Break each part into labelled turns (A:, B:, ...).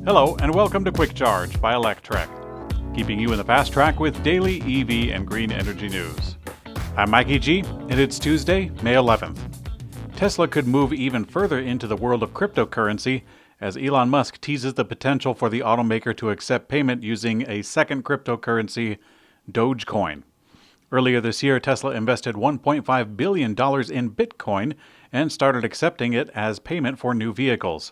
A: Hello, and welcome to Quick Charge by Electrek, keeping you in the fast track with daily EV and green energy news. I'm Mikey G, and it's Tuesday, May 11th. Tesla could move even further into the world of cryptocurrency as Elon Musk teases the potential for the automaker to accept payment using a second cryptocurrency, Dogecoin. Earlier this year, Tesla invested $1.5 billion in Bitcoin and started accepting it as payment for new vehicles.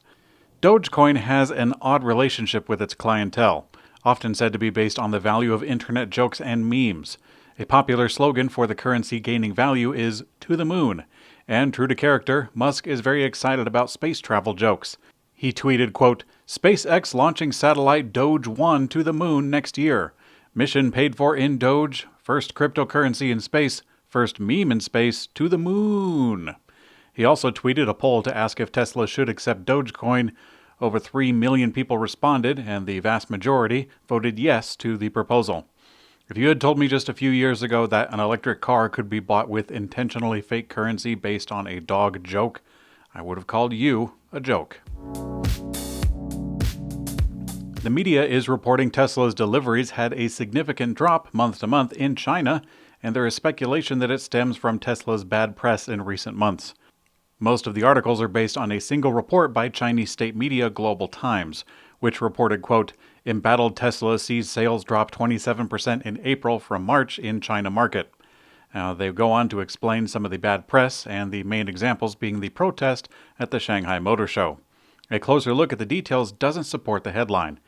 A: Dogecoin has an odd relationship with its clientele, often said to be based on the value of internet jokes and memes. A popular slogan for the currency gaining value is "to the moon," and true to character, Musk is very excited about space travel jokes. He tweeted, quote, "SpaceX launching satellite Doge 1 to the moon next year. Mission paid for in Doge, first cryptocurrency in space, first meme in space, to the moon." He also tweeted a poll to ask if Tesla should accept Dogecoin. Over 3 million people responded, and the vast majority voted yes to the proposal. If you had told me just a few years ago that an electric car could be bought with intentionally fake currency based on a dog joke, I would have called you a joke. The media is reporting Tesla's deliveries had a significant drop month to month in China, and there is speculation that it stems from Tesla's bad press in recent months. Most of the articles are based on a single report by Chinese state media Global Times, which reported, quote, "Embattled Tesla sees sales drop 27% in April from March in China market." Now, they go on to explain some of the bad press, and the main examples being the protest at the Shanghai Motor Show. A closer look at the details doesn't support the headline.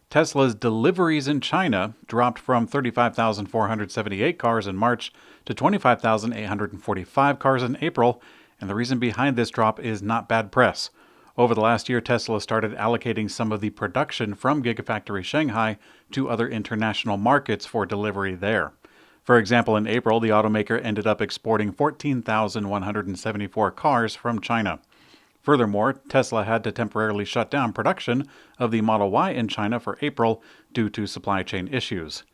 A: Tesla's deliveries in China dropped from 35,478 cars in March to 25,845 cars in April, and the reason behind this drop is not bad press. Over the last year, Tesla started allocating some of the production from Gigafactory Shanghai to other international markets for delivery there. For example, in April, the automaker ended up exporting 14,174 cars from China. Furthermore, Tesla had to temporarily shut down production of the Model Y in China for April due to supply chain issues.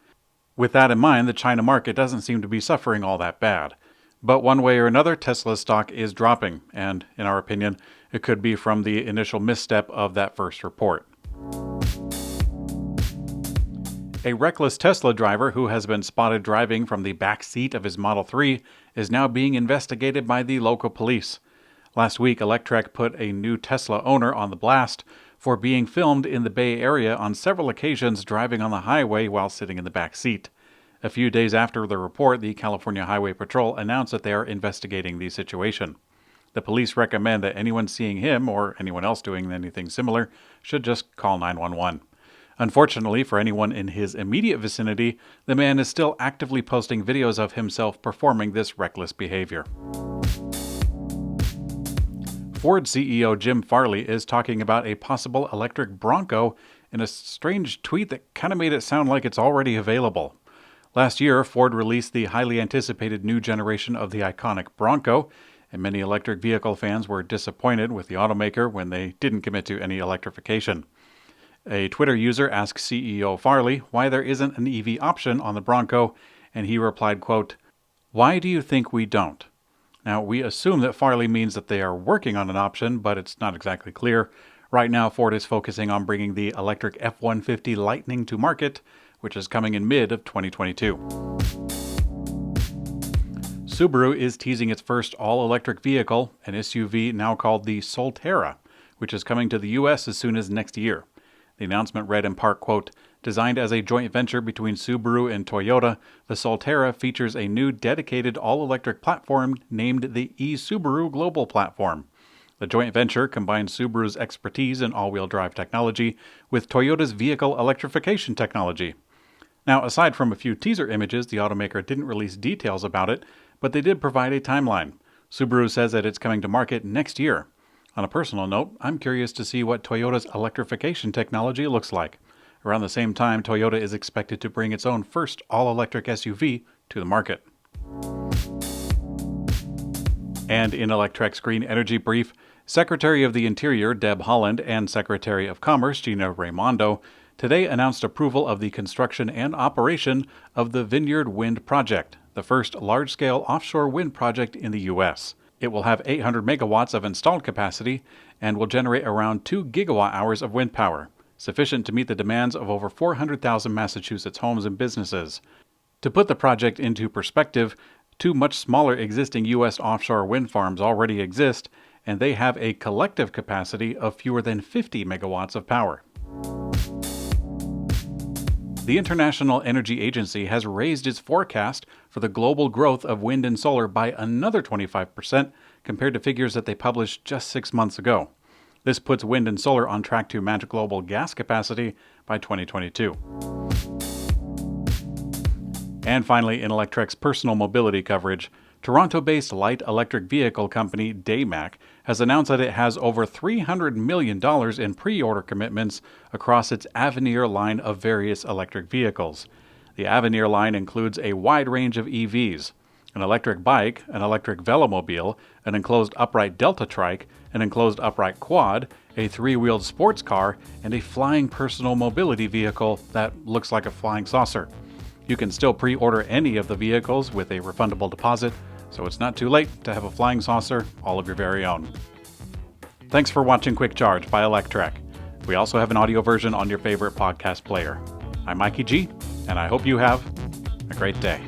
A: With that in mind, the China market doesn't seem to be suffering all that bad. But one way or another, Tesla's stock is dropping, and in our opinion, it could be from the initial misstep of that first report. A reckless Tesla driver who has been spotted driving from the back seat of his Model 3 is now being investigated by the local police. Last week, Electrek put a new Tesla owner on the blast for being filmed in the Bay Area on several occasions driving on the highway while sitting in the back seat. A few days after the report, the California Highway Patrol announced that they are investigating the situation. The police recommend that anyone seeing him, or anyone else doing anything similar, should just call 911. Unfortunately, for anyone in his immediate vicinity, the man is still actively posting videos of himself performing this reckless behavior. Ford CEO Jim Farley is talking about a possible electric Bronco in a strange tweet that kind of made it sound like it's already available. Last year, Ford released the highly anticipated new generation of the iconic Bronco, and many electric vehicle fans were disappointed with the automaker when they didn't commit to any electrification. A Twitter user asked CEO Farley why there isn't an EV option on the Bronco, and he replied, quote, "Why do you think we don't?" Now, we assume that Farley means that they are working on an option, but it's not exactly clear. Right now, Ford is focusing on bringing the electric F-150 Lightning to market, which is coming in mid of 2022. Subaru is teasing its first all-electric vehicle, an SUV now called the Solterra, which is coming to the U.S. as soon as next year. The announcement read in part, quote, "Designed as a joint venture between Subaru and Toyota, the Solterra features a new dedicated all-electric platform named the e-Subaru Global Platform. The joint venture combines Subaru's expertise in all-wheel drive technology with Toyota's vehicle electrification technology." Now, aside from a few teaser images, the automaker didn't release details about it, but they did provide a timeline. Subaru says that it's coming to market next year. On a personal note, I'm curious to see what Toyota's electrification technology looks like. Around the same time, Toyota is expected to bring its own first all-electric SUV to the market. And in Electrek's Green Energy Brief, Secretary of the Interior Deb Haaland and Secretary of Commerce Gina Raimondo today announced approval of the construction and operation of the Vineyard wind project, the first large-scale offshore wind project in the U.S. It will have 800 megawatts of installed capacity and will generate around 2 gigawatt-hours of wind power. sufficient to meet the demands of over 400,000 Massachusetts homes and businesses. To put the project into perspective, 2 much smaller existing U.S. offshore wind farms already exist, and they have a collective capacity of fewer than 50 megawatts of power. The International Energy Agency has raised its forecast for the global growth of wind and solar by another 25% compared to figures that they published just 6 months ago. This puts wind and solar on track to match global gas capacity by 2022. And finally, in Electrek's personal mobility coverage, Toronto-based light electric vehicle company Daymac has announced that it has over $300 million in pre-order commitments across its Avenir line of various electric vehicles. The Avenir line includes a wide range of EVs, an electric bike, an electric velomobile, an enclosed upright Delta trike, an enclosed upright quad, a 3-wheeled sports car, and a flying personal mobility vehicle that looks like a flying saucer. You can still pre-order any of the vehicles with a refundable deposit, so it's not too late to have a flying saucer all of your very own. Thanks for watching Quick Charge by Electrek. We also have an audio version on your favorite podcast player. I'm Mikey G, and I hope you have a great day.